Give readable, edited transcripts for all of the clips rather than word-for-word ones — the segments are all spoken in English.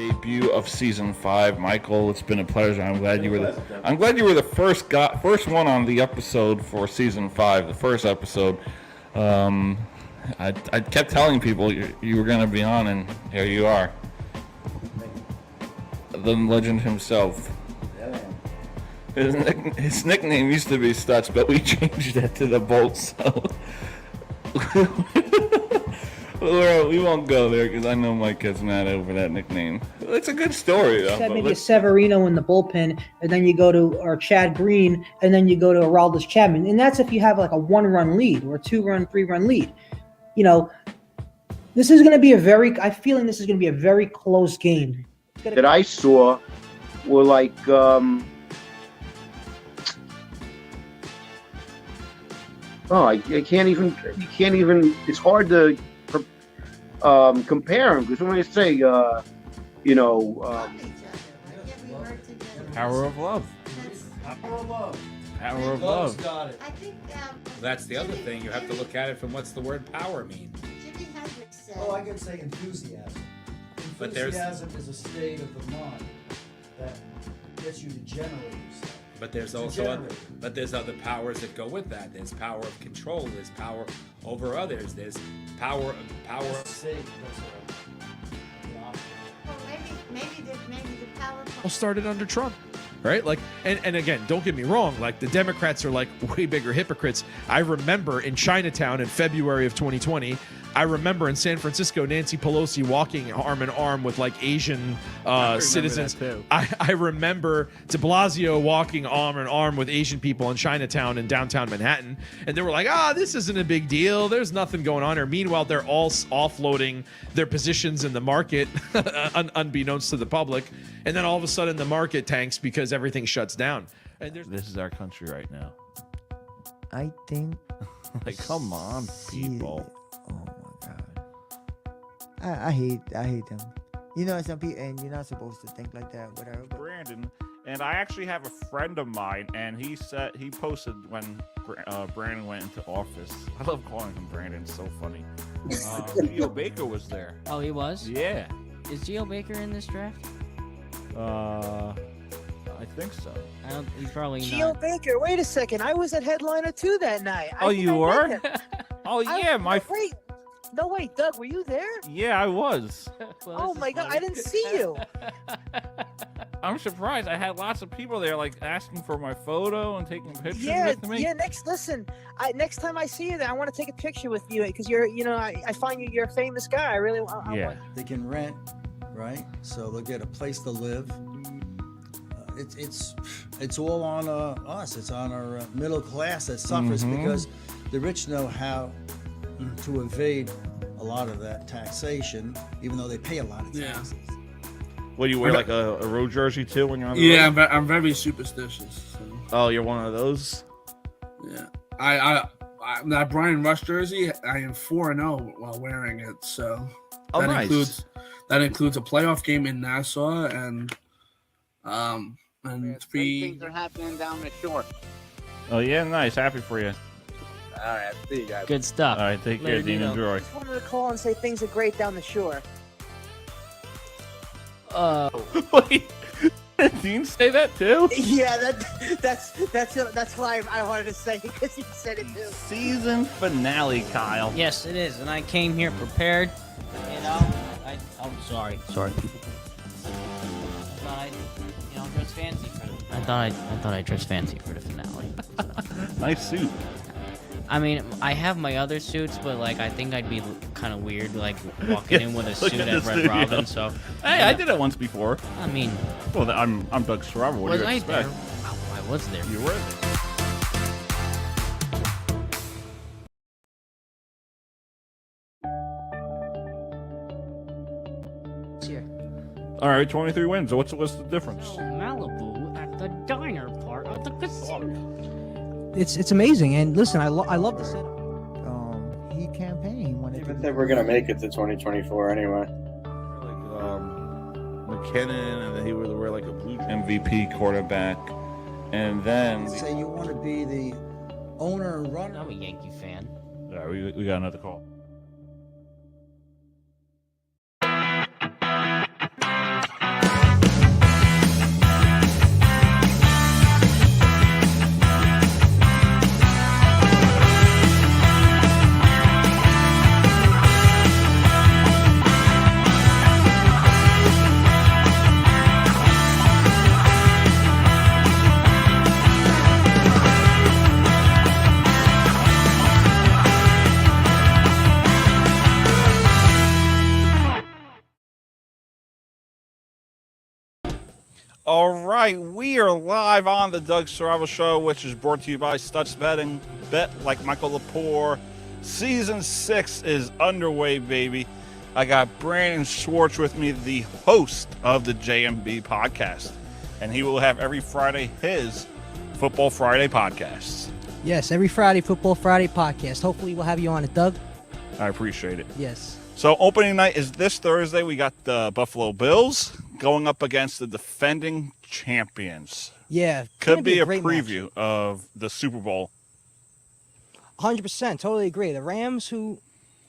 debut of season 5. Michael, it's been a pleasure. I'm glad you were the first one on the episode for season 5, the first episode. I kept telling people you were going to be on, and here you are. The legend himself. His nickname used to be Stutz, but we changed that to the Bolt, so we won't go there because I know Mike gets mad over that nickname. It's a good story, though. Maybe a Severino in the bullpen, and then you go to or Chad Green, and then you go to Aroldis Chapman, and that's if you have like a 1-run lead or a 2-run, 3-run lead. You know, this is going to be I'm feeling this is going to be a very close game. That I saw were like you can't even. It's hard to compare them because when I say, Power of love. Power of love. Got it. I think That's the other thing. You have to look at it from what's the word power mean. Jimi Hendrix said. Oh, I can say enthusiasm. But there's- Enthusiasm is a state of the mind that gets you to generate yourself. But there's also other powers that go with that. There's power of control. There's power over others. There's power. That's the state. Well, maybe the power. Started under Trump, right? Like, and again, don't get me wrong. Like, the Democrats are like way bigger hypocrites. I remember in Chinatown in February of 2020. I remember in San Francisco, Nancy Pelosi walking arm in arm with like Asian citizens. I remember De Blasio walking arm in arm with Asian people in Chinatown in downtown Manhattan. And they were like, this isn't a big deal. There's nothing going on here. Meanwhile, they're all offloading their positions in the market, unbeknownst to the public. And then all of a sudden the market tanks because everything shuts down. And This is our country right now. I think. Like, come on, people. Oh my God. I hate them. You know, some people, and you're not supposed to think like that, whatever. But Brandon, and I actually have a friend of mine, and he posted when Brandon went into office. I love calling him Brandon. It's so funny. Geo Baker was there. Oh, he was? Yeah. Is Geo Baker in this draft? I think so. He's probably Geo not. Baker, wait a second. I was at Headliner 2 that night. Oh, you were? Oh, yeah, Wait. No, wait, Doug, were you there? Yeah, I was. Well, Oh this my is God, funny. I didn't see you. I'm surprised. I had lots of people there, like, asking for my photo and taking pictures with me. Yeah. Next time I see you there, I want to take a picture with you because I find you're a famous guy. I really want. Yeah. They can rent, right? So they'll get a place to live. It's all on us. It's on our middle class that suffers because the rich know how to evade a lot of that taxation, even though they pay a lot of taxes. What, do you wear like a road jersey too when you're on the Yeah, road? I'm very superstitious. So. Oh, you're one of those? Yeah, I that Brian Rush jersey, I am 4-0 while wearing it. So Nice. includes a playoff game in Nassau and three. things are happening down the shore. Oh, yeah, nice. Happy for you. All right, see you guys. Good stuff. All right, take care, Later, Dean. Dino. Enjoy. I just wanted to call and say things are great down the shore. Wait, did Dean say that too? Yeah, that's why I wanted to say because you said it too. Season finale, Kyle. Yes, it is, and I came here prepared. I'm sorry, people. I thought dress fancy for the. I thought I dressed fancy for the finale. Nice suit. I mean, I have my other suits, but like I think I'd be kind of weird, like walking in with a suit at Red Robin. So, hey, I did it once before. I mean, well, I'm Doug Siravo. What was do you I expect? there? Oh, I was there. You were there. Here. All right, 23 wins. What's the difference? Malibu at the diner part of the casino. It's amazing, and listen, I love the setup. He campaigned. He wanted Even think we're gonna make it to 2024 anyway. Like McKinnon, and then he would wear like a blue MVP quarterback, and then Say you want to be the owner and runner. I'm a Yankee fan. All right, we got another call. All right, we are live on the Doug Siravo Show, which is brought to you by Stutz Betting. Bet like Michael Lepore. Season 6 is underway, baby. I got Brandon Schwartz with me, the host of the JMB podcast. And he will have every Friday his Football Friday podcasts. Yes, every Friday, Football Friday podcast. Hopefully we'll have you on it, Doug. I appreciate it. Yes. So opening night is this Thursday. We got the Buffalo Bills going up against the defending champions. Yeah. Could be a great preview match. of the Super Bowl. 100%. Totally agree. The Rams, who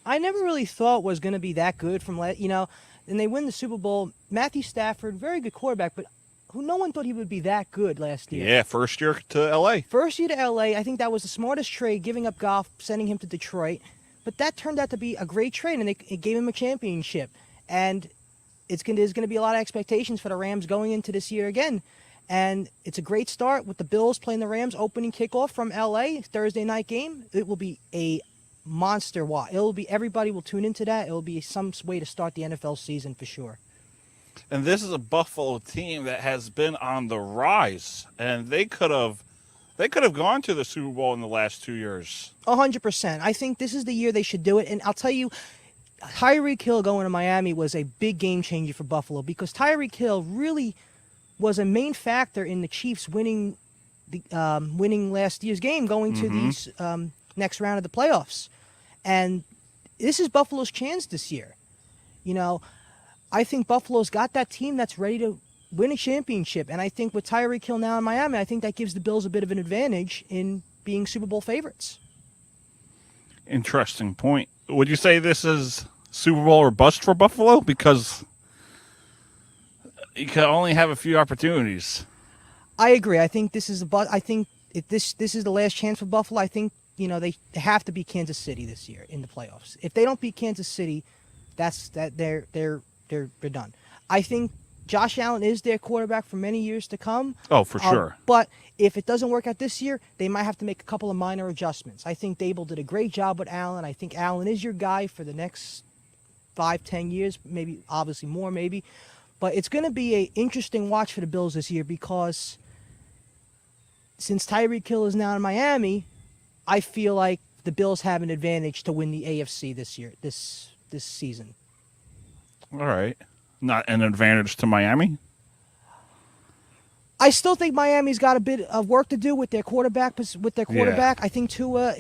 I never really thought was going to be that good and they win the Super Bowl. Matthew Stafford, very good quarterback, but who no one thought he would be that good last year. Yeah, first year to L.A. First year to L.A., I think that was the smartest trade, giving up Goff, sending him to Detroit. But that turned out to be a great trade, and it gave him a championship. And there's going to be a lot of expectations for the Rams going into this year again. And it's a great start with the Bills playing the Rams, opening kickoff from L.A., Thursday night game. It will be a monster watch. Everybody will tune into that. It will be some way to start the NFL season for sure. And this is a Buffalo team that has been on the rise, and they could have gone to the Super Bowl in the last 2 years. 100%. I think this is the year they should do it. And I'll tell you, Tyreek Hill going to Miami was a big game changer for Buffalo because Tyreek Hill really was a main factor in the Chiefs winning last year's game, going to these next round of the playoffs. And this is Buffalo's chance this year. I think Buffalo's got that team that's ready to win a championship. And I think with Tyreek Hill now in Miami, I think that gives the Bills a bit of an advantage in being Super Bowl favorites. Interesting point. Would you say this is Super Bowl or bust for Buffalo? Because you can only have a few opportunities. I agree. I think this is I think if this is the last chance for Buffalo. I think they have to beat Kansas City this year in the playoffs. If they don't beat Kansas City, they're done. I think Josh Allen is their quarterback for many years to come. Oh, for sure. But if it doesn't work out this year, they might have to make a couple of minor adjustments. I think Dable did a great job with Allen. I think Allen is your guy for the next 5-10 years, maybe obviously more, maybe. But it's going to be an interesting watch for the Bills this year because since Tyreek Hill is now in Miami, I feel like the Bills have an advantage to win the AFC this year, this season. All right. Not an advantage to Miami? I still think Miami's got a bit of work to do with their quarterback. Yeah. I think Tua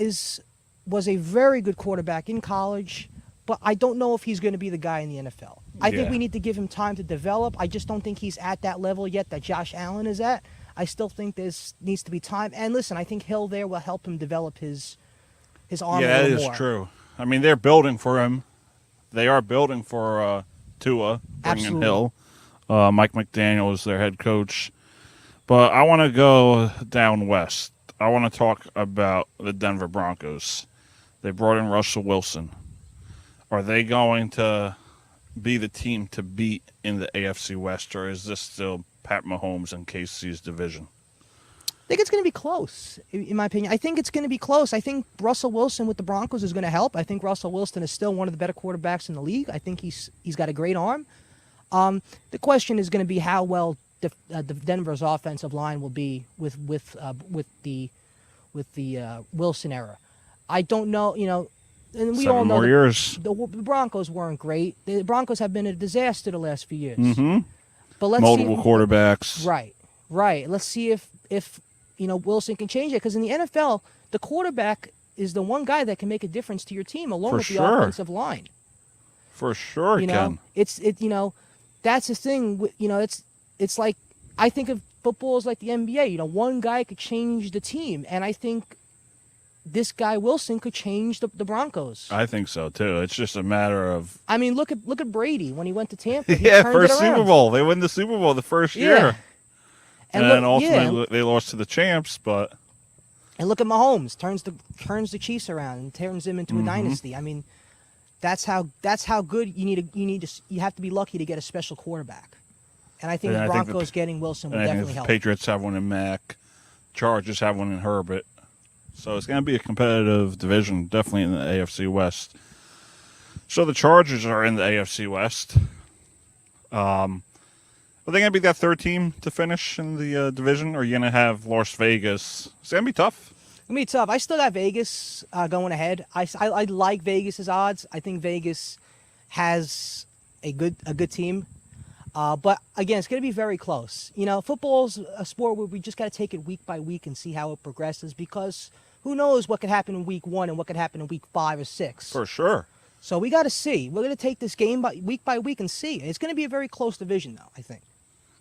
was a very good quarterback in college, but I don't know if he's going to be the guy in the NFL. I think we need to give him time to develop. I just don't think he's at that level yet that Josh Allen is at. I still think needs to be time. And listen, I think Hill there will help him develop his arm a little more. Yeah, that is true. I mean, they're building for him. They are building for Tua, bringing Absolutely. Hill. Mike McDaniel is their head coach. But I want to go down west. I want to talk about the Denver Broncos. They brought in Russell Wilson. Are they going to be the team to beat in the AFC West, or is this still Pat Mahomes and KC's division? I think it's going to be close, in my opinion. I think it's going to be close. I think Russell Wilson with the Broncos is going to help. I think Russell Wilson is still one of the better quarterbacks in the league. I think he's got a great arm. The question is going to be how well the Denver's offensive line will be with the Wilson era. I don't know, and we 7 all know more years. The Broncos weren't great. The Broncos have been a disaster the last few years. Mm-hmm. But let's Multiple see, quarterbacks. Right. Let's see if Wilson can change it, because in the NFL, the quarterback is the one guy that can make a difference to your team, along with the offensive line. For sure, Ken. That's the thing. It's like, I think of football as like the NBA. One guy could change the team, and I think this guy Wilson could change the Broncos. I think so too. It's just a matter of. I mean, look at Brady when he went to Tampa. He Yeah, turned first it around. Super Bowl. They win the Super Bowl the first year. And then ultimately they lost to the champs, but. And look at Mahomes, turns the Chiefs around and turns them into a dynasty. I mean, that's how good you have to be lucky to get a special quarterback. And I think the Broncos getting Wilson would definitely help. Patriots have one in Mac, Chargers have one in Herbert. So it's going to be a competitive division, definitely in the AFC West. So the Chargers are in the AFC West. Are they going to be that third team to finish in the division, or are you going to have Las Vegas? It's going to be tough. It's going to be tough. I still got Vegas going ahead. I like Vegas's odds. I think Vegas has a good team. But again, it's going to be very close. You know, football's a sport where we just got to take it week by week and see how it progresses, because who knows what could happen in week 1 and what could happen in week 5 or 6. For sure. So we got to see. We're going to take this game by week and see. It's going to be a very close division, though, I think.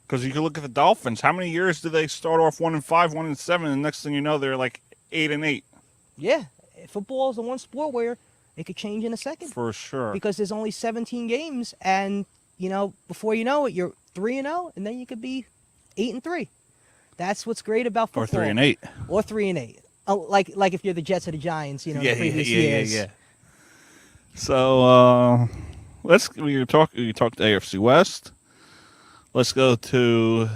Because you can look at the Dolphins. How many years did they start off 1-5, 1-7, and the next thing you know, they're like 8-8. Yeah, football is the one sport where it could change in a second. For sure. Because there's only 17 games, and you know, before you know it, you're 3-0, and then you could be 8-3. That's what's great about football. Or 3-8. Or 3-8. Oh, like if you're the Jets or the Giants, you know, the previous years. Yeah. So we talked AFC West. Let's go to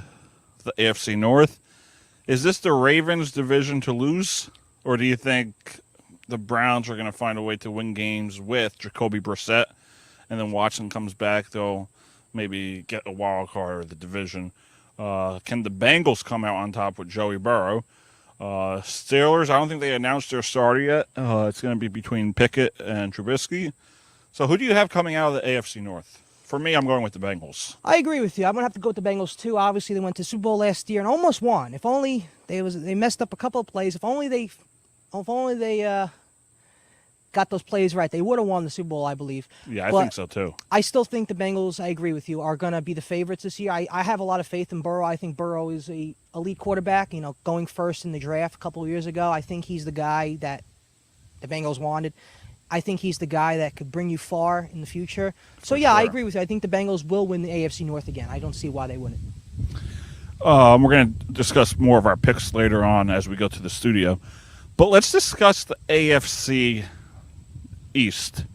the AFC North. Is this the Ravens' division to lose, or do you think the Browns are going to find a way to win games with Jacoby Brissett, and then Watson comes back, they'll maybe get a wild card of the division? Can the Bengals come out on top with Joey Burrow? Steelers, I don't think they announced their starter yet. It's going to be between Pickett and Trubisky. So who do you have coming out of the AFC North? For me, I'm going with the Bengals. I agree with you. I'm going to have to go with the Bengals, too. Obviously, they went to Super Bowl last year and almost won. If only they messed up a couple of plays. If only they got those plays right, they would have won the Super Bowl, I believe. Yeah, I think so, too. I still think the Bengals, I agree with you, are going to be the favorites this year. I have a lot of faith in Burrow. I think Burrow is a elite quarterback, you know, going first in the draft a couple of years ago. I think he's the guy that the Bengals wanted. I think he's the guy that could bring you far in the future. So, yeah, sure. I agree with you. I think the Bengals will win the AFC North again. I don't see why they wouldn't. We're going to discuss more of our picks later on as we go to the studio. But let's discuss the AFC East.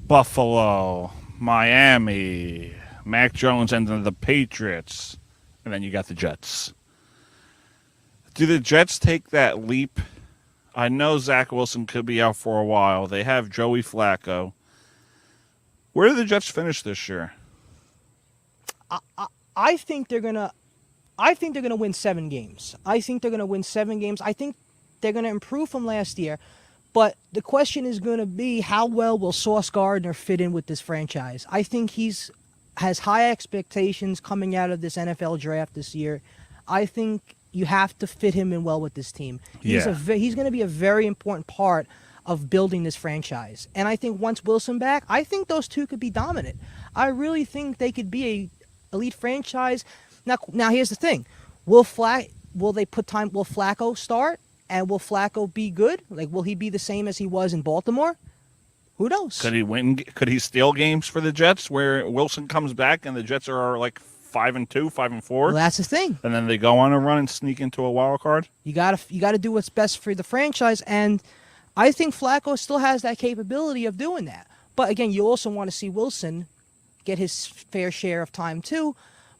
Buffalo, Miami, Mac Jones, and then the Patriots. And then you got the Jets. Do the Jets take that leap? I know Zach Wilson could be out for a while. They have Joey Flacco. Where do the Jets finish this year? I think they're gonna win 7 games. I think they're gonna win 7 games. I think they're gonna improve from last year. But the question is going to be, how well will Sauce Gardner fit in with this franchise? I think has high expectations coming out of this NFL draft this year. I think you have to fit him in well with this team. He's going to be a very important part of building this franchise. And I think once Wilson back, I think those two could be dominant. I really think they could be a elite franchise. Now here's the thing. Will Flacco start? And will Flacco be good? Like, will he be the same as he was in Baltimore? Who knows? Could he win? Could he steal games for the Jets where Wilson comes back and the Jets are like 5-2, 5-4? Well, that's the thing. And then they go on a run and sneak into a wild card? You gotta do what's best for the franchise, and I think Flacco still has that capability of doing that. But again, you also want to see Wilson get his fair share of time too.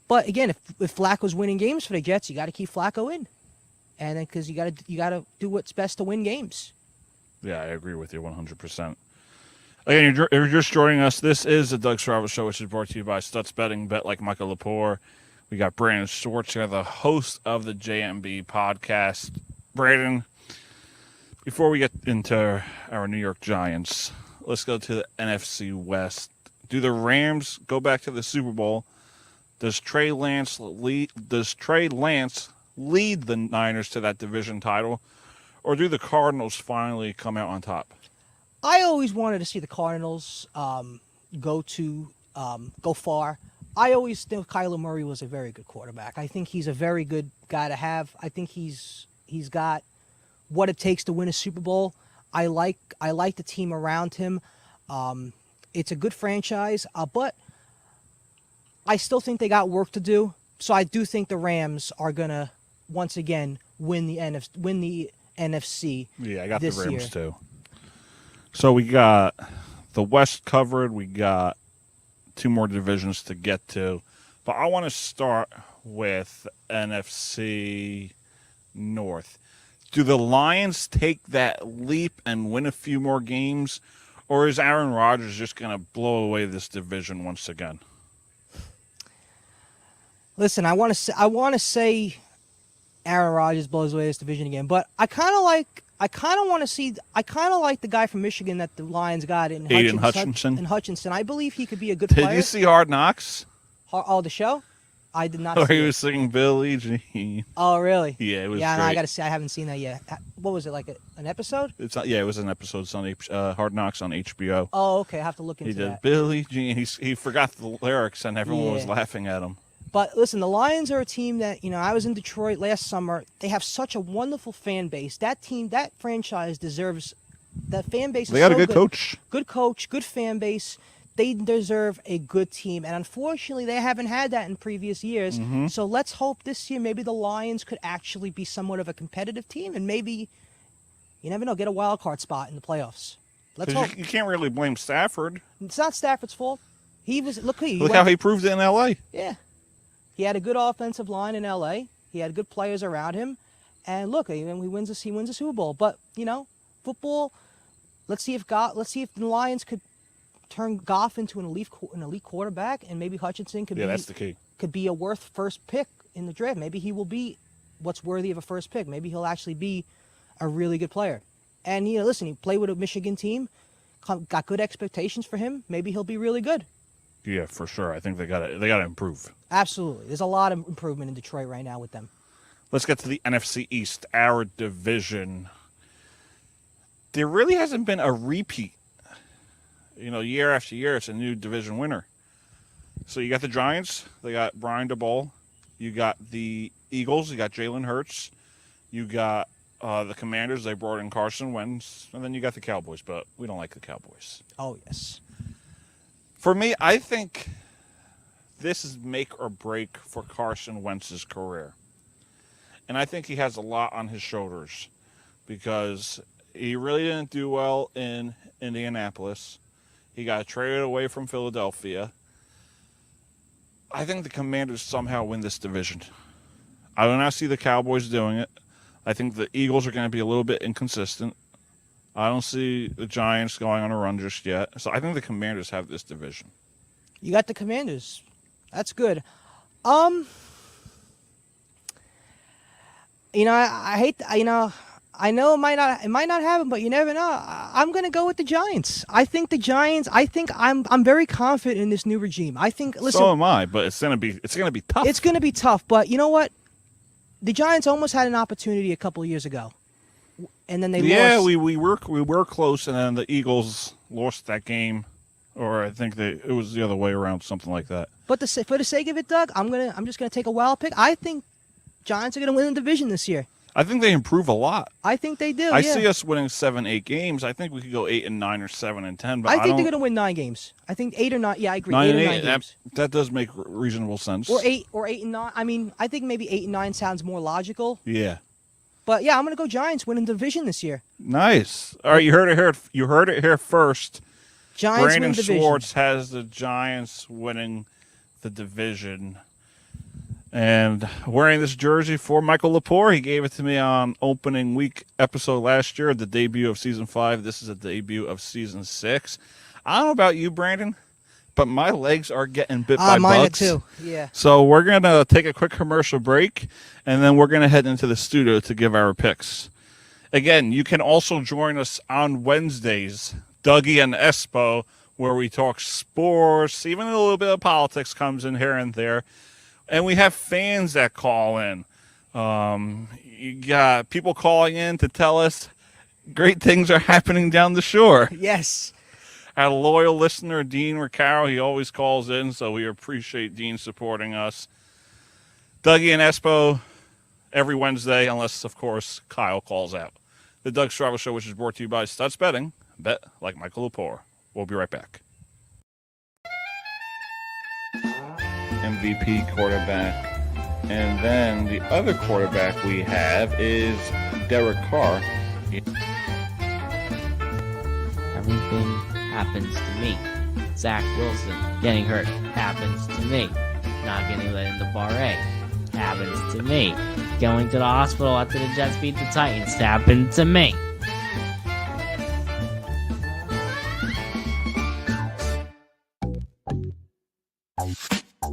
But again, if Flacco's winning games for the Jets, you got to keep Flacco in. And because you gotta do what's best to win games. Yeah, I agree with you 100%. Again, you're just joining us. This is the Doug Siravo Show, which is brought to you by Stutz Betting. Bet like Michael Lepore. We got Brandon Schwartz here, the host of the JMB podcast. Brandon, before we get into our New York Giants, let's go to the NFC West. Do the Rams go back to the Super Bowl? Does Trey Lance lead the Niners to that division title, or do the Cardinals finally come out on top? I always wanted to see the Cardinals go far. I always think Kyler Murray was a very good quarterback. I think he's a very good guy to have. I think he's got what it takes to win a Super Bowl. I like the team around him. It's a good franchise, but I still think they got work to do. So I do think the Rams are gonna once again win the NFC. Yeah, I got the Rams year. too. So we got the West covered. We got 2 more divisions to get to, but I want to start with NFC North. Do the Lions take that leap and win a few more games, or is Aaron Rodgers just going to blow away this division once again? Listen, I want to say Aaron Rodgers blows away this division again, but I kind of want to see. I kind of like the guy from Michigan that the Lions got in Aiden Hutchinson. Hutchinson. I believe he could be a good player. Did you see Hard Knocks? Oh, the show? I did not. Where see he it. was singing Billie Jean. Oh, really? Yeah, it was. Yeah, no, great. I gotta see. I haven't seen that yet. What was it like? An episode? It's not, yeah, it was an episode. It's on Hard Knocks on HBO. Oh, okay. I have to look into He did that. Billie Jean. He forgot the lyrics, and everyone was Yeah. laughing at him. But listen, the Lions are a team that, I was in Detroit last summer. They have such a wonderful fan base. That team, that franchise deserves that fan base. They is got so a good coach. Good coach, good fan base. They deserve a good team. And unfortunately, they haven't had that in previous years. Mhm. So let's hope this year maybe the Lions could actually be somewhat of a competitive team and maybe, you never know, get a wild card spot in the playoffs. Let's 'Cause hope. you can't really blame Stafford. It's not Stafford's fault. Look Look how he proved it in L.A. Yeah. He had a good offensive line in L.A. He had good players around him. And look, he wins a Super Bowl. But, football, let's see if the Lions could turn Goff into an elite quarterback, and maybe Hutchinson could That's the key. could be a worth first pick in the draft. Maybe he will be what's worthy of a first pick. Maybe he'll actually be a really good player. And, listen, he played with a Michigan team, got good expectations for him. Maybe he'll be really good. Yeah, for sure. I think they got to improve. Absolutely. There's a lot of improvement in Detroit right now with them. Let's get to the NFC East, our division. There really hasn't been a repeat. Year after year, it's a new division winner. So you got the Giants. They got Brian DeBole. You got the Eagles. You got Jalen Hurts. You got the Commanders. They brought in Carson Wentz. And then you got the Cowboys, but we don't like the Cowboys. Oh, yes. For me, I think this is make or break for Carson Wentz's career. And I think he has a lot on his shoulders because he really didn't do well in Indianapolis. He got traded away from Philadelphia. I think the Commanders somehow win this division. I do not see the Cowboys doing it. I think the Eagles are going to be a little bit inconsistent. I don't see the Giants going on a run just yet. So I think the Commanders have this division. You got the Commanders. That's good. I hate, I know it might not happen, but you never know. I'm gonna go with the Giants. I think I'm very confident in this new regime. I think. Listen, So am I, but it's gonna be tough. it's gonna be tough, but you know what? The Giants almost had an opportunity a couple of years ago, and then they lost. Yeah, we were close, and then the Eagles lost that game, or I think it was the other way around, something like that. But for the sake of it, Doug, I'm just gonna take a wild pick. I think Giants are gonna win the division this year. I think they improve a lot. I think they do. I yeah. see us winning 7-8 games. I think we could go 8-9 or 7-10. But I think don't, they're going to win 9 games. I think 8 or 9. Yeah, I agree. 9 8 and or 9 8. games. That does make reasonable sense. Or 8 and 9. I mean, I think maybe 8 and 9 sounds more logical. Yeah. But yeah, I'm going to go Giants winning the division this year. Nice. All right, you heard it here. You heard it here first. Giants Brandon win the division. Schwartz has the Giants winning the division. And wearing this jersey for Michael Lepore. He gave it to me on opening week episode last year, the debut of season 5. This is a debut of season 6. I don't know about you, Brandon, but my legs are getting bit by mine bugs. too. Yeah. So we're going to take a quick commercial break, and then we're going to head into the studio to give our picks. Again, you can also join us on Wednesdays, Dougie and Espo, where we talk sports, even a little bit of politics comes in here and there. And we have fans that call in. You got people calling in to tell us great things are happening down the shore. Yes. Our loyal listener, Dean Recaro, he always calls in, so we appreciate Dean supporting us. Dougie and Espo every Wednesday, unless, of course, Kyle calls out. The Doug Siravo Show, which is brought to you by Studs Betting. Bet like Michael Lepore. We'll be right back. MVP quarterback. And then the other quarterback we have is Derek Carr. Everything happens to me. Zach Wilson getting hurt happens to me. Not getting let into Bar A happens to me. Going to the hospital after the Jets beat the Titans happened to me.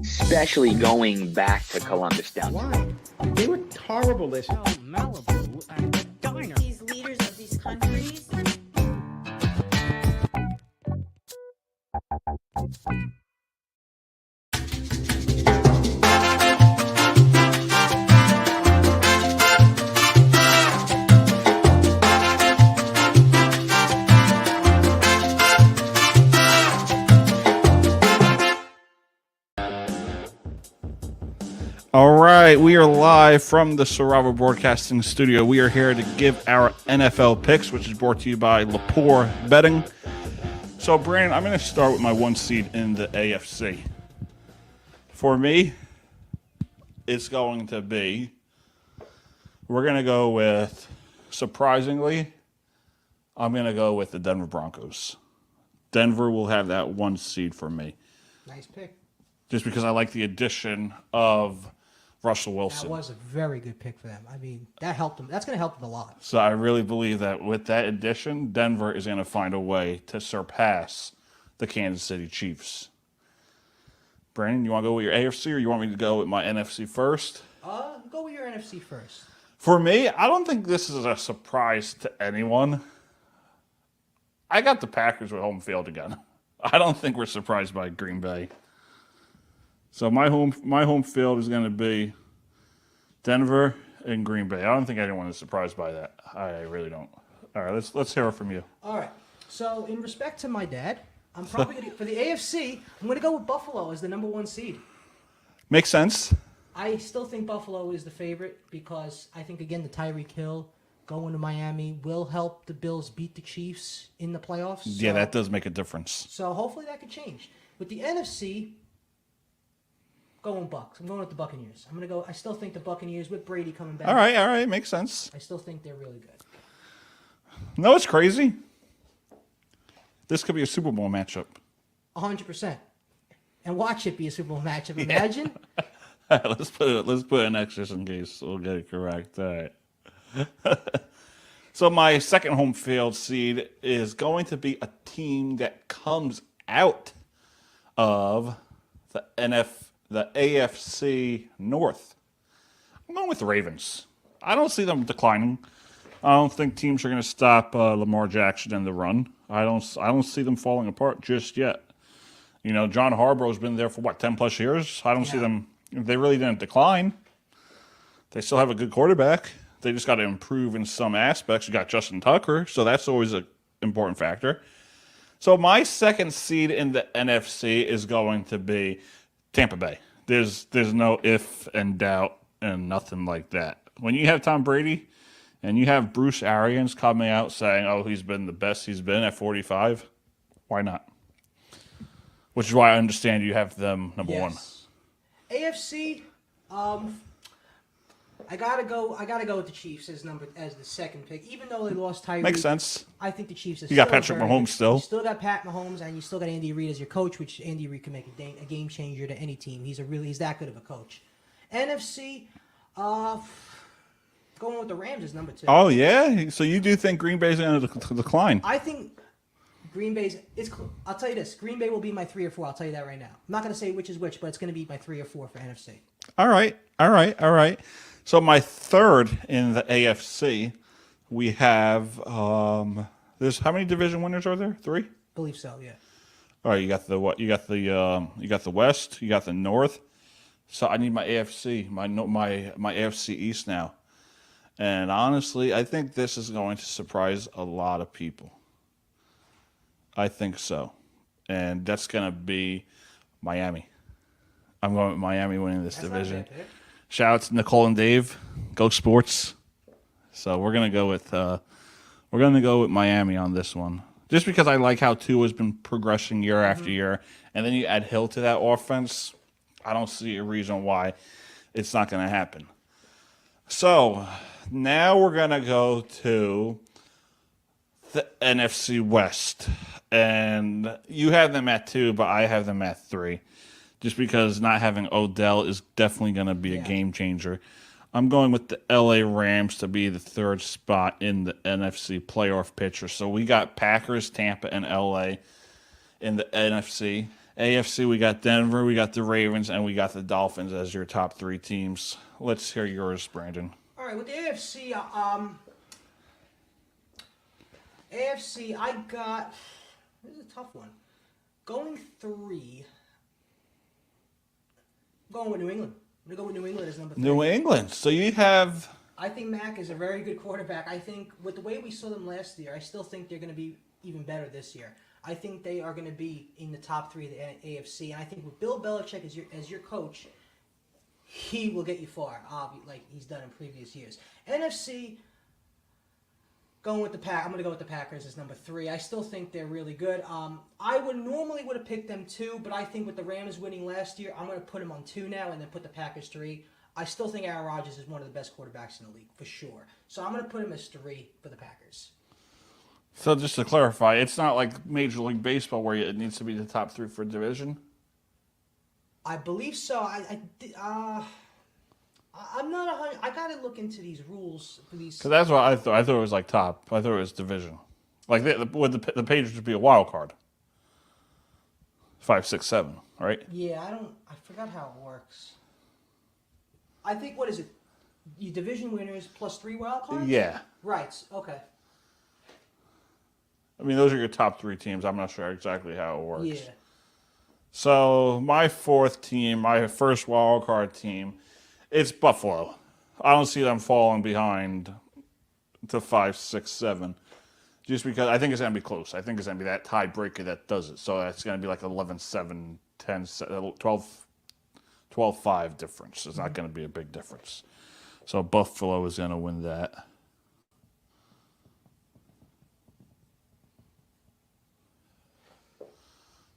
especially going back to Columbus down. Why? They were horrible this year. Malibu, diner. These leaders of these countries. All right, we are live from the Siravo Broadcasting Studio. We are here to give our NFL picks, which is brought to you by Lepore Betting. So, Brandon, I'm going to start with my 1 seed in the AFC. For me, it's going to be, we're going to go with, surprisingly, I'm going to go with the Denver Broncos. Denver will have that 1 seed for me. Nice pick. Just because I like the addition of Russell Wilson. That was a very good pick for them. I mean, that helped them. That's going to help them a lot. So I really believe that with that addition, Denver is going to find a way to surpass the Kansas City Chiefs. Brandon, you want to go with your AFC or you want me to go with my NFC first? Go with your NFC first. For me, I don't think this is a surprise to anyone. I got the Packers with home field again. I don't think we're surprised by Green Bay. So my home field is going to be Denver and Green Bay. I don't think anyone is surprised by that. I really don't. All right, let's hear it from you. All right. So in respect to my dad, I'm probably gonna, for the AFC, I'm going to go with Buffalo as the number 1 seed. Makes sense. I still think Buffalo is the favorite because I think, again, the Tyreek Hill going to Miami will help the Bills beat the Chiefs in the playoffs. Yeah, that does make a difference. So hopefully that could change. With the NFC, going Bucks. I'm going with the Buccaneers. I'm going to go. I still think the Buccaneers with Brady coming back. All right, makes sense. I still think they're really good. No, it's crazy. This could be a Super Bowl matchup. 100%. And watch it be a Super Bowl matchup. Imagine. let's put an X just in case we'll get it correct. All right. So my second home field seed is going to be a team that comes out of the AFC North. I'm going with the Ravens. I don't see them declining. I don't think teams are going to stop Lamar Jackson in the run. I don't see them falling apart just yet. You know, John Harbaugh's been there for 10 plus years. I don't see them. They really didn't decline. They still have a good quarterback. They just got to improve in some aspects. You got Justin Tucker, so that's always an important factor. So my second seed in the NFC is going to be Tampa Bay. There's no if and doubt and nothing like that. When you have Tom Brady and you have Bruce Arians coming out saying, oh, he's been the best he's been at 45, why not? Which is why I understand you have them number 1. AFC, I gotta go with the Chiefs as the second pick, even though they lost Tyreek. Makes sense. I think the Chiefs. You got Patrick Mahomes still. You still got Pat Mahomes, and you still got Andy Reid as your coach, which Andy Reid can make a game changer to any team. He's that good of a coach. NFC, going with the Rams is number 2. Oh yeah, so you do think Green Bay's going to decline? I think Green Bay's. I'll tell you this: Green Bay will be my 3 or 4. I'll tell you that right now. I'm not going to say which is which, but it's going to be my 3 or 4 for NFC. All right. So my third in the AFC, we have there's how many division winners are there? 3? I believe so. Yeah. All right, you got the what? You got the West. You got the North. So I need my AFC, my AFC East now. And honestly, I think this is going to surprise a lot of people. I think so, and that's going to be Miami. I'm going with Miami winning this division. Shout out to Nicole and Dave. Go Sports. So we're gonna go with Miami on this one, just because I like how Tua has been progressing year after year, and then you add Hill to that offense. I don't see a reason why it's not going to happen. So now we're gonna go to the NFC West, and you have them at 2, but I have them at 3. Just because not having Odell is definitely going to be a game changer. I'm going with the LA Rams to be the 3rd spot in the NFC playoff picture. So we got Packers, Tampa, and LA in the NFC. AFC, we got Denver, we got the Ravens, and we got the Dolphins as your top 3 teams. Let's hear yours, Brandon. All right, with the AFC, I got. This is a tough one. Going 3. I'm going with New England. I'm going to go with New England as number 3. New England. So you have. I think Mac is a very good quarterback. I think with the way we saw them last year, I still think they're going to be even better this year. I think they are going to be in the top 3 of the AFC, and I think with Bill Belichick as your coach, he will get you far, like he's done in previous years. NFC, I'm going to go with the Packers as number 3. I still think they're really good. I would have picked them 2, but I think with the Rams winning last year, I'm going to put them on 2 now and then put the Packers 3. I still think Aaron Rodgers is one of the best quarterbacks in the league, for sure. So I'm going to put him as 3 for the Packers. So just to clarify, it's not like Major League Baseball where it needs to be the top 3 for division? I believe so. I'm not I got to look into these rules for these. Because that's what I thought. I thought it was like top. I thought it was division. Like would the Patriots be a wild card? 5, 6, 7, right? Yeah, I forgot how it works. I think, what is it? Your division winners plus 3 wild cards? Yeah. Right, okay. I mean, those are your top 3 teams. I'm not sure exactly how it works. Yeah. So my 4th team, my first wild card team, it's Buffalo. I don't see them falling behind to 5, 6, 7. Just because I think it's going to be close. I think it's going to be that tiebreaker that does it. So it's going to be like 11-7, 10, 12-5 difference. It's not going to be a big difference. So Buffalo is going to win that.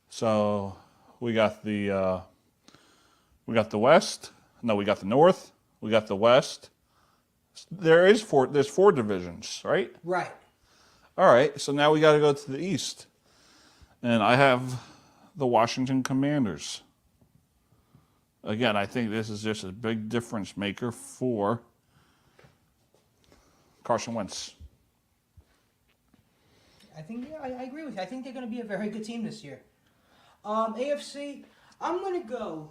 So we got the West. No, we got the North. We got the West. There's 4 divisions, right? Right. All right. So now we got to go to the East. And I have the Washington Commanders. Again, I think this is just a big difference maker for Carson Wentz. I think, yeah, I agree with you. I think they're going to be a very good team this year. AFC, I'm going to go.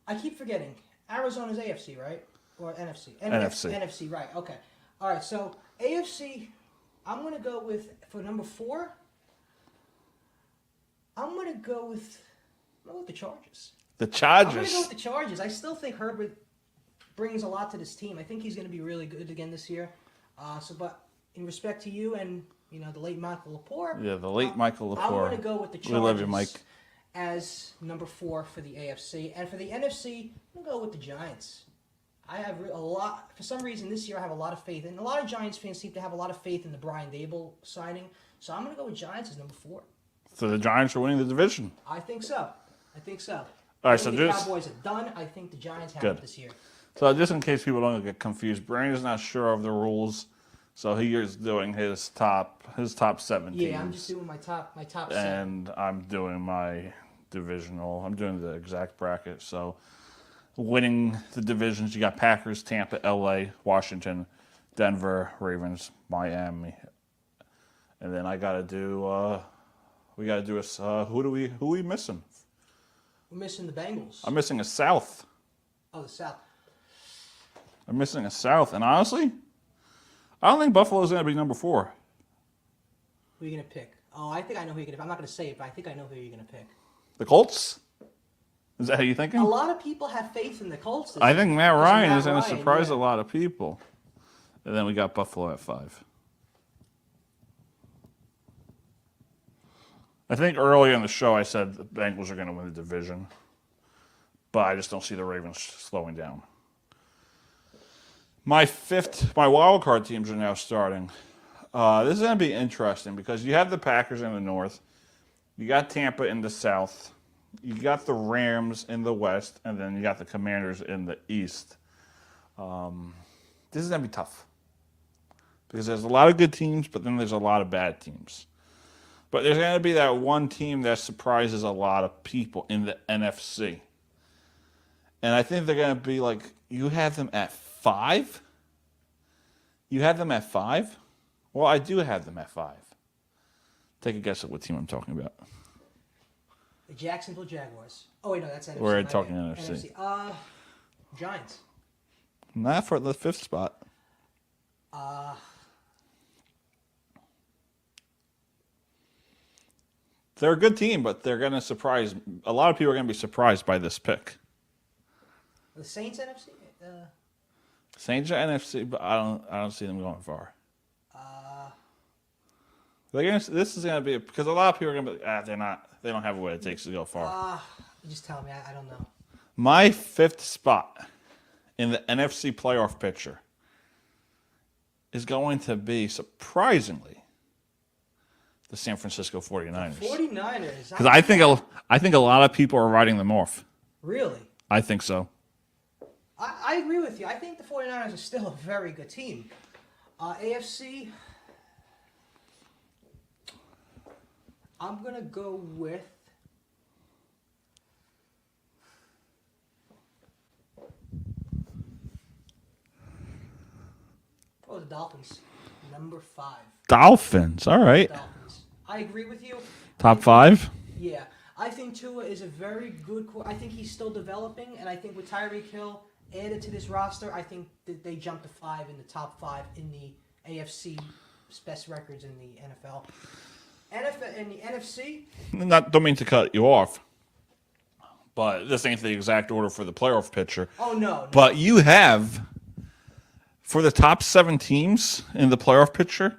I keep forgetting. Arizona's AFC, right? Or NFC? NFC. NFC, right. Okay. All right, so AFC, I'm going to go with, for number 4, I'm going to go with the Chargers. The Chargers. I'm going to go with the Chargers. I still think Herbert brings a lot to this team. I think he's going to be really good again this year. But in respect to you and the late Michael Lepore. Yeah, the late Michael Lepore. I'm going to go with the Chargers. We love you, Mike. As number 4 for the AFC. And for the NFC, I'm going to go with the Giants. I have for some reason this year I have a lot of faith. And a lot of Giants fans seem to have a lot of faith in the Brian Dable signing. So I'm going to go with Giants as number 4. So the Giants are winning the division. I think so. All right, so the Cowboys are done. I think the Giants have it this year. So just in case people don't get confused, Brandon's not sure of the rules. So he is doing his top 7 teams. Yeah, I'm just doing my top 7. And I'm doing my divisional. I'm doing the exact bracket. So winning the divisions, you got Packers, Tampa, LA, Washington, Denver, Ravens, Miami. And then I got to do we got to do who are we missing? We're missing the Bengals. I'm missing a South. Oh, the South. I'm missing a South, and honestly, I don't think Buffalo's going to be number 4. Who are you going to pick? Oh, I think I know who you're going to pick. I'm not going to say it, but I think I know who you're going to pick. The Colts? Is that how you're thinking? A lot of people have faith in the Colts. I think Matt Ryan is going to surprise a lot of people. And then we got Buffalo at 5. I think earlier in the show I said the Bengals are going to win the division, but I just don't see the Ravens slowing down. My wild card teams are now starting. This is going to be interesting because you have the Packers in the north, you got Tampa in the south, you got the Rams in the west, and then you got the Commanders in the east. This is going to be tough because there's a lot of good teams, but then there's a lot of bad teams. But there's going to be that one team that surprises a lot of people in the NFC. And I think they're going to be like, you have them at 5? You have them at 5? Well, I do have them at 5. Take a guess at what team I'm talking about. The Jacksonville Jaguars. Oh wait, no, that's NFC. We're my talking bad. NFC. Giants. Not for the 5th spot. They're a good team, but they're going to surprise. A lot of people are going to be surprised by this pick. The Saints NFC. Saints are NFC, but I don't see them going far. This is going to be because a lot of people are going to be they don't have what it takes to go far. You just tell me. I don't know. My 5th spot in the NFC playoff picture is going to be surprisingly the San Francisco 49ers. 49ers. Because I think a lot of people are writing them off. Really? I think so. I agree with you. I think the 49ers are still a very good team. AFC, I'm going to go with... Oh, the Dolphins. Number 5. Dolphins. All right. Dolphins. I agree with you. Top 5? Yeah. I think Tua is a very good... I think he's still developing, and I think with Tyreek Hill added to this roster, I think that they jump to 5 in the top 5 in the AFC best records in the NFL. In the NFC... Don't mean to cut you off, but this ain't the exact order for the playoff picture. Oh, no. But you have, for the top 7 teams in the playoff picture,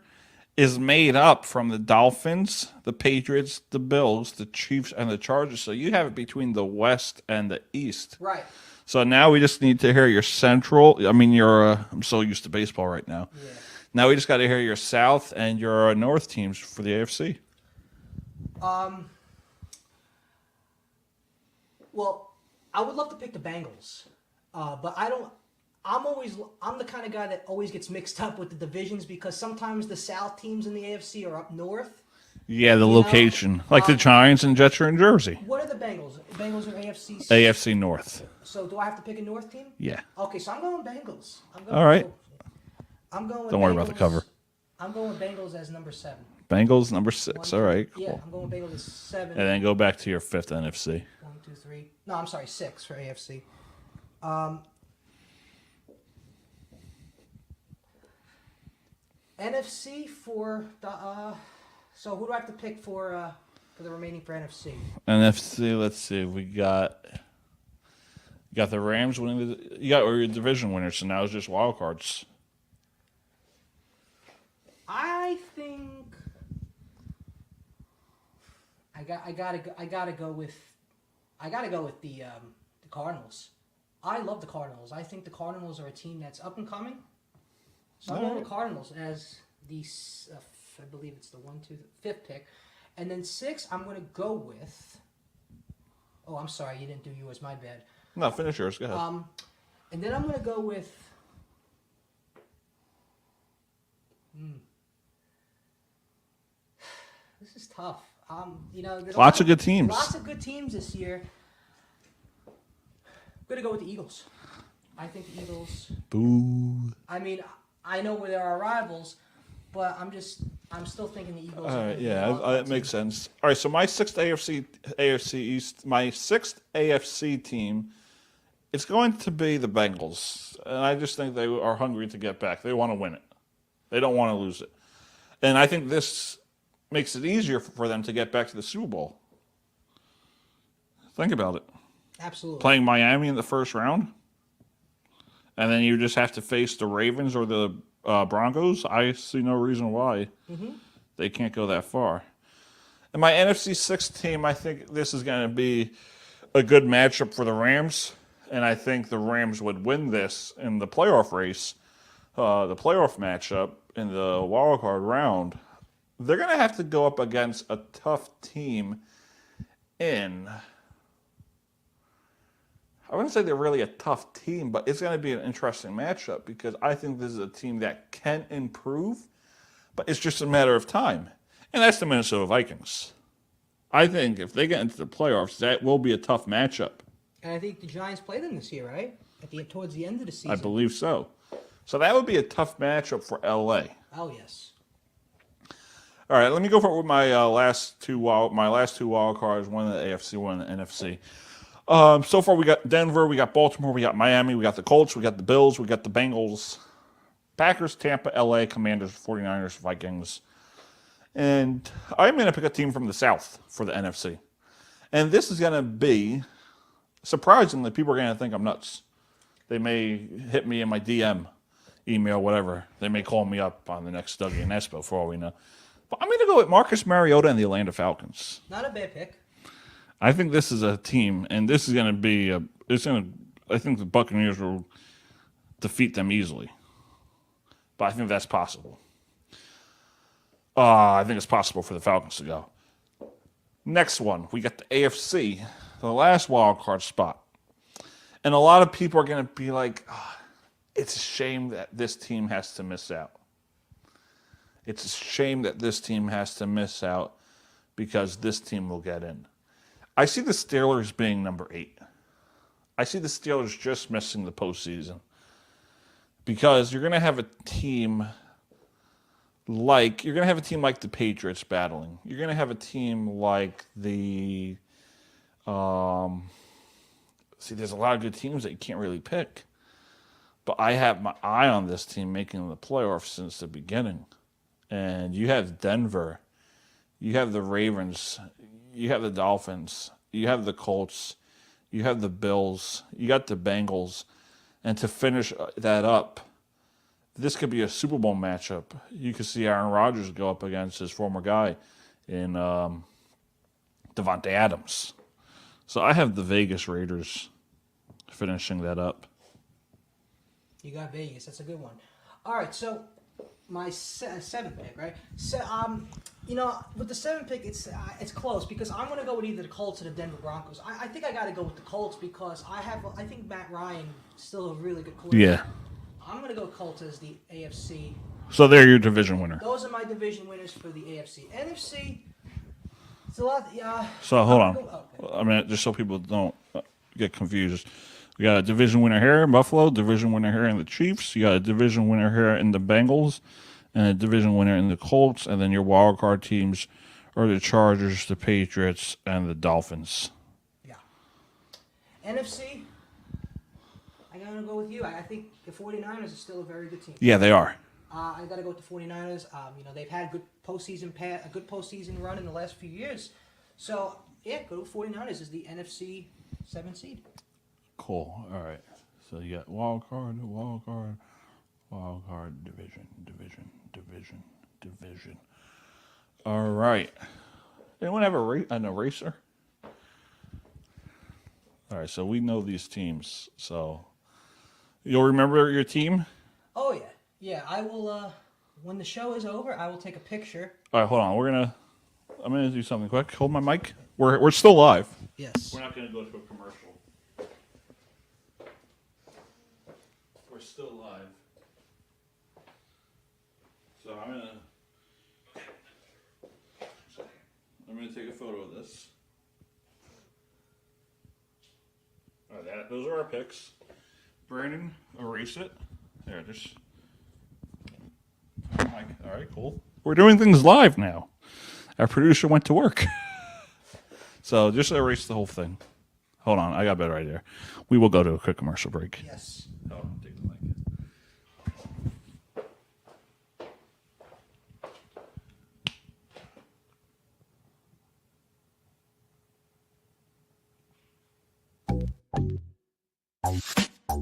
is made up from the Dolphins, the Patriots, the Bills, the Chiefs, and the Chargers. So you have it between the West and the East. Right. So now we just need to hear your Central. I mean, I'm so used to baseball right now. Yeah. Now we just got to hear your South and your North teams for the AFC. Well, I would love to pick the Bengals, but I don't. I'm the kind of guy that always gets mixed up with the divisions because sometimes the South teams in the AFC are up north. Yeah, the location. Like the Giants and Jets are in Jersey. What are the Bengals? Bengals are AFC. AFC North. So do I have to pick a North team? Yeah. Okay, so I'm going Bengals. All right. I'm going with Don't worry about the cover. I'm going with Bengals as number 7. Bengals number 6. All right. Cool. Yeah, I'm going with Bengals as 7. And then go back to your 5th NFC. 1, 2, 3. No, I'm sorry, 6 for AFC. NFC for the so who do I have to pick for the remaining for NFC? NFC, let's see. We got the Rams winning you got your division winners, so now it's just wild cards. I think I gotta go with the Cardinals. I love the Cardinals. I think the Cardinals are a team that's up and coming. So I'm going the Cardinals as the, I believe it's the 5th pick. And then 6, I'm going to go with, oh, I'm sorry, you didn't do yours, my bad. No, finish yours, go ahead. And then I'm going to go with, this is tough. There's lots of good teams. Lots of good teams this year. I'm going to go with the Eagles. I think the Eagles. Boo. I mean, I know where there are rivals, but I'm still thinking the Eagles. All right, yeah, that makes sense. All right, so my 6th AFC East, my 6th AFC team, it's going to be the Bengals, and I just think they are hungry to get back. They want to win it. They don't want to lose it, and I think this makes it easier for them to get back to the Super Bowl. Think about it. Absolutely. Playing Miami in the first round. And then you just have to face the Ravens or the Broncos. I see no reason why they can't go that far. And my NFC 6 team, I think this is going to be a good matchup for the Rams. And I think the Rams would win this in the playoff race, the playoff matchup in the wild card round. They're going to have to go up against a tough team in... I wouldn't say they're really a tough team, but it's going to be an interesting matchup because I think this is a team that can improve, but it's just a matter of time. And that's the Minnesota Vikings. I think if they get into the playoffs, that will be a tough matchup. And I think the Giants play them this year, right? Towards the end of the season. I believe so. So that would be a tough matchup for LA. Oh, yes. All right, let me go for it with my last two wild cards. One in the AFC, one in the NFC. So far, we got Denver, we got Baltimore, we got Miami, we got the Colts, we got the Bills, we got the Bengals, Packers, Tampa, LA, Commanders, 49ers, Vikings. And I'm going to pick a team from the South for the NFC. And this is going to be, surprisingly, people are going to think I'm nuts. They may hit me in my DM, email, whatever. They may call me up on the next Dougie and Espo for all we know. But I'm going to go with Marcus Mariota and the Atlanta Falcons. Not a bad pick. I think this is a team, and this is going to be I think the Buccaneers will defeat them easily. But I think that's possible. I think it's possible for the Falcons to go. Next one, we got the AFC, the last wild card spot. And a lot of people are going to be like, it's a shame that this team has to miss out. It's a shame that this team has to miss out because this team will get in. I see the Steelers being number 8. I see the Steelers just missing the postseason because you're going to have a team like the Patriots battling. You're going to have a team like the there's a lot of good teams that you can't really pick. But I have my eye on this team making the playoffs since the beginning. And you have Denver, you have the Ravens, you have the Dolphins, you have the Colts, you have the Bills, you got the Bengals. And to finish that up, this could be a Super Bowl matchup. You could see Aaron Rodgers go up against his former guy in Devontae Adams. So I have the Vegas Raiders finishing that up. You got Vegas. That's a good one. All right, so my seventh pick, right? So, with the seventh pick, it's close because I'm going to go with either the Colts or the Denver Broncos. I think I got to go with the Colts because I think Matt Ryan is still a really good quarterback. Yeah. I'm going to go Colts as the AFC. So they're your division winner. Those are my division winners for the AFC. NFC, it's a lot. So hold on. I mean, just so people don't get confused. We got a division winner here in Buffalo, division winner here in the Chiefs. You got a division winner here in the Bengals, and a division winner in the Colts. And then your wild card teams are the Chargers, the Patriots, and the Dolphins. Yeah. NFC, I'm going to go with you. I think the 49ers are still a very good team. Yeah, they are. I got to go with the 49ers. They've had a good postseason run in the last few years. So, yeah, go to 49ers as the NFC 7th seed. Cool. All right. So you got wild card, division. All right. Anyone have an eraser? All right. So we know these teams. So you'll remember your team? Oh, yeah. Yeah, I will, when the show is over, I will take a picture. All right, hold on. I'm going to do something quick. Hold my mic. We're still live. Yes. We're not going to go to a commercial. We're still live. So I'm going to take a photo of this. All right, those are our picks. Brandon, erase it. There, just... All right, cool. We're doing things live now. Our producer went to work. So just erase the whole thing. Hold on, I got a better idea. We will go to a quick commercial break. Yes. Hold on, take the mic.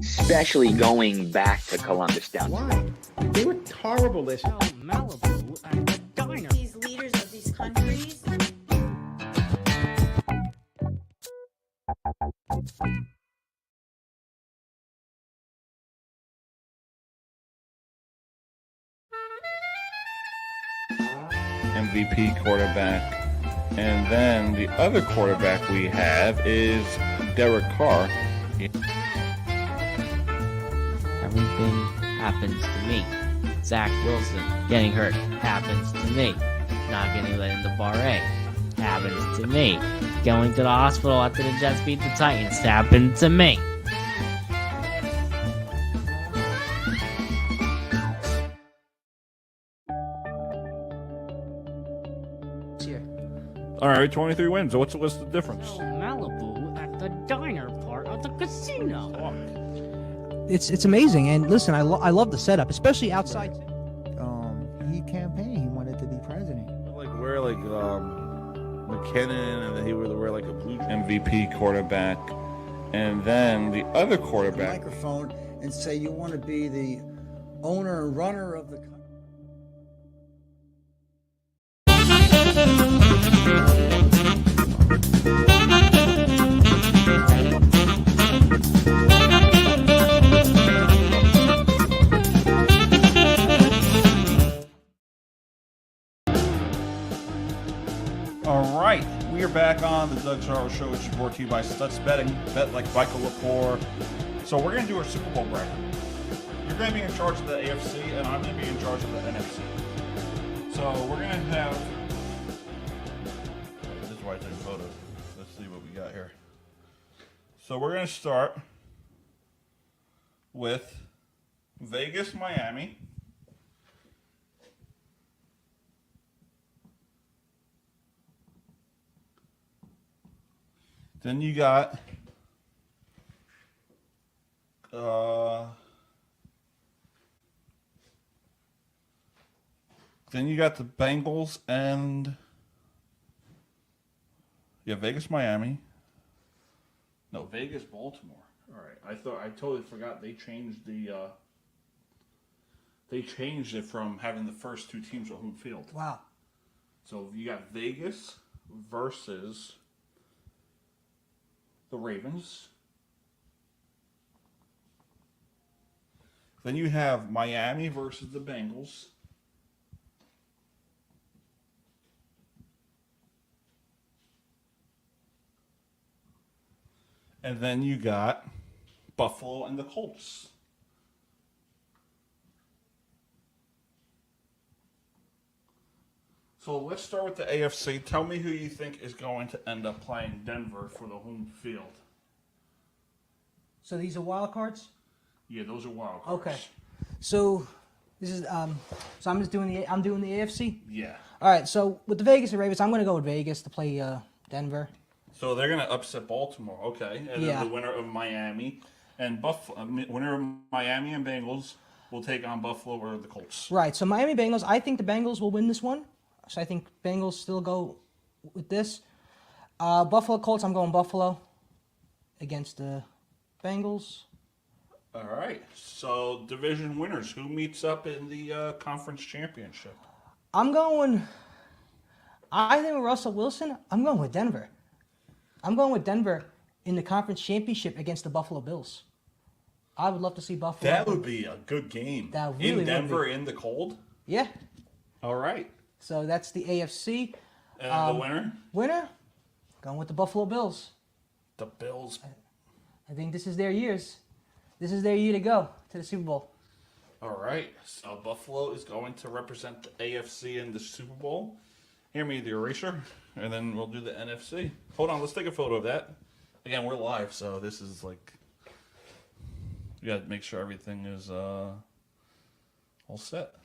Especially going back to Columbus down. Why? They were horrible this year. Malibu and a diner. These leaders of these countries. MVP quarterback. And then the other quarterback we have is Derek Carr. Everything happens to me. Zach Wilson getting hurt happens to me. Not getting let into Bar A happens to me. Going to the hospital after the Jets beat the Titans happened to me. All right, 23 wins. What's the difference? Malibu at the diner part of the casino. It's amazing. And listen, I love the setup, especially outside. He campaigned. He wanted to be president. Like wear like McKinnon, and then he would wear like a blue MVP quarterback, and then the other quarterback. Microphone and say you want to be the owner and runner of the. All right, we are back on the Doug Siravo Show, which is brought to you by Stutz Betting. Bet like Michael Lepore. So we're going to do our Super Bowl bracket. You're going to be in charge of the AFC, and I'm going to be in charge of the NFC. So we're going to have... This is why I take photos. Let's see what we got here. So we're going to start with Vegas, Miami. Then you got the Bengals and Vegas, Miami. No, Vegas, Baltimore. All right, I totally forgot they changed it from having the first two teams on home field. Wow. So you got Vegas versus the Ravens. Then you have Miami versus the Bengals. And then you got Buffalo and the Colts. So let's start with the AFC. Tell me who you think is going to end up playing Denver for the home field. So these are wild cards? Yeah, those are wild cards. Okay. So this is so I'm doing the AFC? Yeah. All right. So with the Vegas and Ravens, I'm going to go with Vegas to play Denver. So they're going to upset Baltimore, okay? And Yeah. then the winner of Miami and winner of Miami and Bengals will take on Buffalo or the Colts. Right. So Miami Bengals, I think the Bengals will win this one. So I think Bengals still go with this. Buffalo Colts, I'm going Buffalo against the Bengals. All right. So division winners, who meets up in the conference championship? I think with Russell Wilson, I'm going with Denver. I'm going with Denver in the conference championship against the Buffalo Bills. I would love to see Buffalo. That would be a good game. That really would in Denver be. in the cold? Yeah. All right. So that's the AFC. And the winner? Winner? Going with the Buffalo Bills. The Bills. I think this is their years. This is their year to go to the Super Bowl. All right. So Buffalo is going to represent the AFC in the Super Bowl. Hand me the eraser, and then we'll do the NFC. Hold on, let's take a photo of that. Again, we're live, so this is like... We got to make sure everything is all set.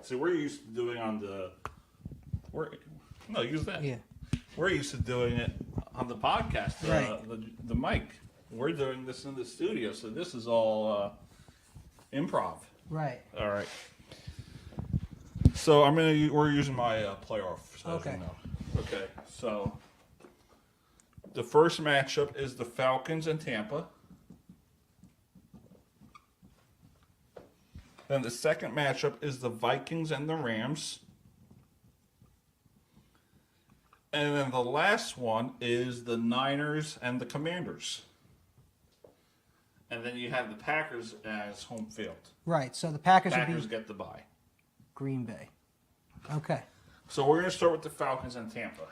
See, we're used to doing on the... No, use that. Yeah. We're used to doing it on the podcast, Right. the mic. We're doing this in the studio, so this is all improv. Right. All right. So we're using my playoff. So Okay. As you know. Okay. So the first matchup is the Falcons and Tampa. Then the second matchup is the Vikings and the Rams. And then the last one is the Niners and the Commanders. And then you have the Packers as home field. Right. So the Packers Packers would be get the bye. Green Bay. Okay. So we're going to start with the Falcons and Tampa.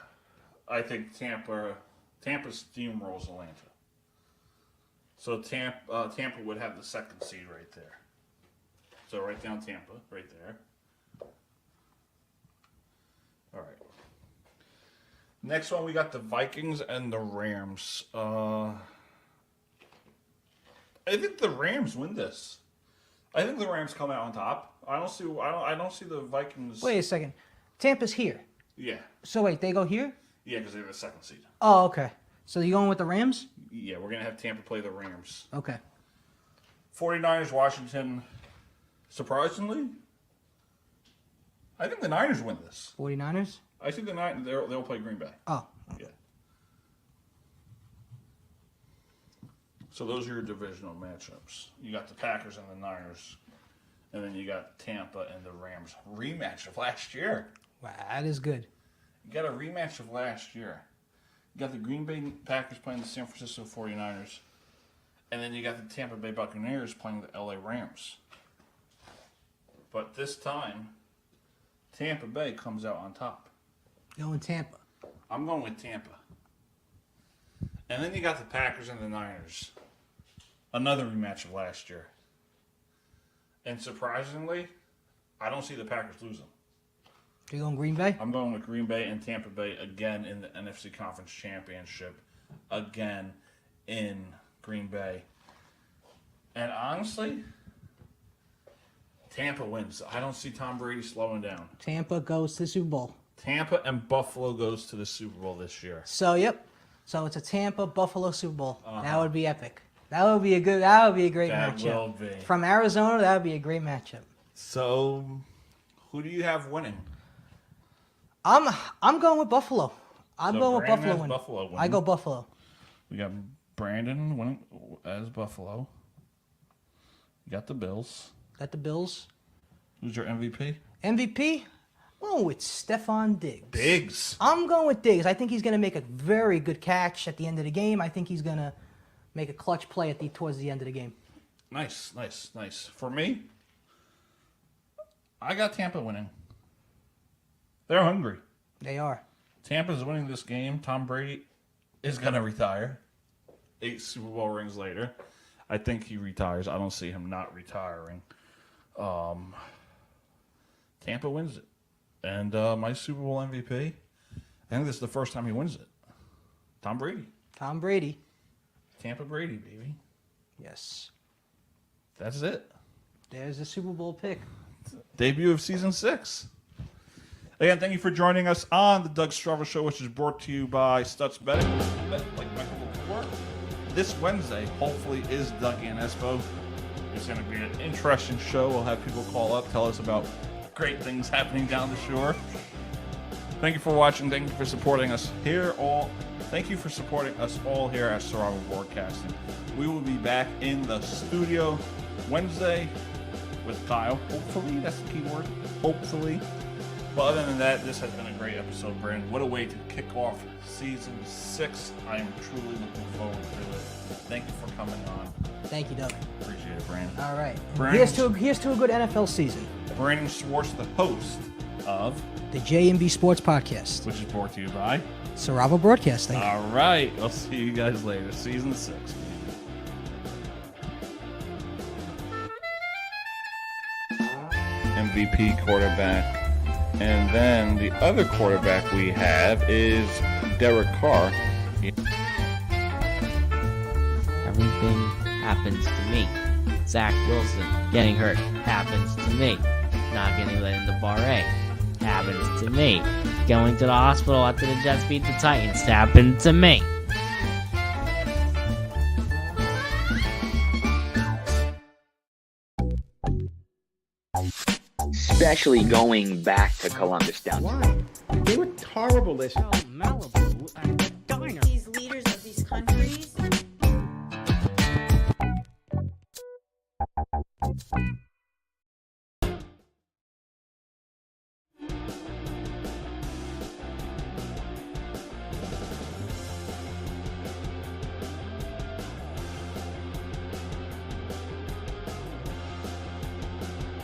I think Tampa steamrolls Atlanta. So Tampa would have the second seed right there. So write down Tampa right there. All right. Next one, we got the Vikings and the Rams. I think the Rams win this. I think the Rams come out on top. I don't see the Vikings. Wait a second. Tampa's here. Yeah. So wait, they go here? Yeah, because they're the second seed. Oh, okay. So you going with the Rams? Yeah, we're going to have Tampa play the Rams. Okay. 49ers, Washington. Surprisingly, I think the Niners win this. 49ers? I think the Niners, they'll play Green Bay. Oh. Yeah. So those are your divisional matchups. You got the Packers and the Niners, and then you got Tampa and the Rams. Rematch of last year. Wow, that is good. You got a rematch of last year. You got the Green Bay Packers playing the San Francisco 49ers, and then you got the Tampa Bay Buccaneers playing the LA Rams. But this time, Tampa Bay comes out on top. Going Tampa. I'm going with Tampa. And then you got the Packers and the Niners. Another rematch of last year. And surprisingly, I don't see the Packers losing. You going Green Bay? I'm going with Green Bay and Tampa Bay again in the NFC Conference Championship. Again in Green Bay. And honestly, Tampa wins. I don't see Tom Brady slowing down. Tampa goes to the Super Bowl. Tampa and Buffalo goes to the Super Bowl this year. So yep. So it's a Tampa Buffalo Super Bowl. Uh-huh. That would be epic. That would be a great matchup. That will be. From Arizona, that would be a great matchup. So, who do you have winning? I'm going with Buffalo. I'm So going with Brandon Buffalo has winning. Buffalo winning. I go Buffalo. We got Brandon winning as Buffalo. You got the Bills. Got the Bills. Who's your MVP? MVP? I'm going with Stephon Diggs. Diggs. I'm going with Diggs. I think he's going to make a very good catch at the end of the game. I think he's going to make a clutch play towards the end of the game. Nice. For me, I got Tampa winning. They're hungry. They are. Tampa's winning this game. Tom Brady is going to retire. 8 Super Bowl rings later. I think he retires. I don't see him not retiring. Tampa wins it. And my Super Bowl MVP, I think this is the first time he wins it. Tom Brady. Tom Brady. Tampa Brady, baby. Yes. That's it. There's the Super Bowl pick. Debut of season 6. Again, thank you for joining us on the Doug Siravo Show, which is brought to you by Stutz Betting. Bet like Michael before. This Wednesday, hopefully, is Dougie and Espo. It's going to be an interesting show. We'll have people call up, tell us about great things happening down the shore. Thank you for watching. Thank you for supporting us here. Thank you for supporting us all here at Siravo Broadcasting. We will be back in the studio Wednesday with Kyle. Hopefully, that's the key word. Hopefully. But other than that, this has been a great episode, Brandon. What a way to kick off season 6. I am truly looking forward to it. Thank you for coming on. Thank you, Doug. Appreciate it, Brandon. All right. Brandon, Here's to a good NFL season. Brandon Schwartz, the host of the J&B Sports Podcast, which is brought to you by Siravo Broadcasting. All right. I'll see you guys later. Season 6. MVP quarterback. And then the other quarterback we have is Derek Carr. Everything happens to me. Zach Wilson getting hurt happens to me. Not getting let into Bar A happens to me. Going to the hospital after the Jets beat the Titans happened to me. Especially going back to Columbus down. Why? They were horrible this. These leaders of these countries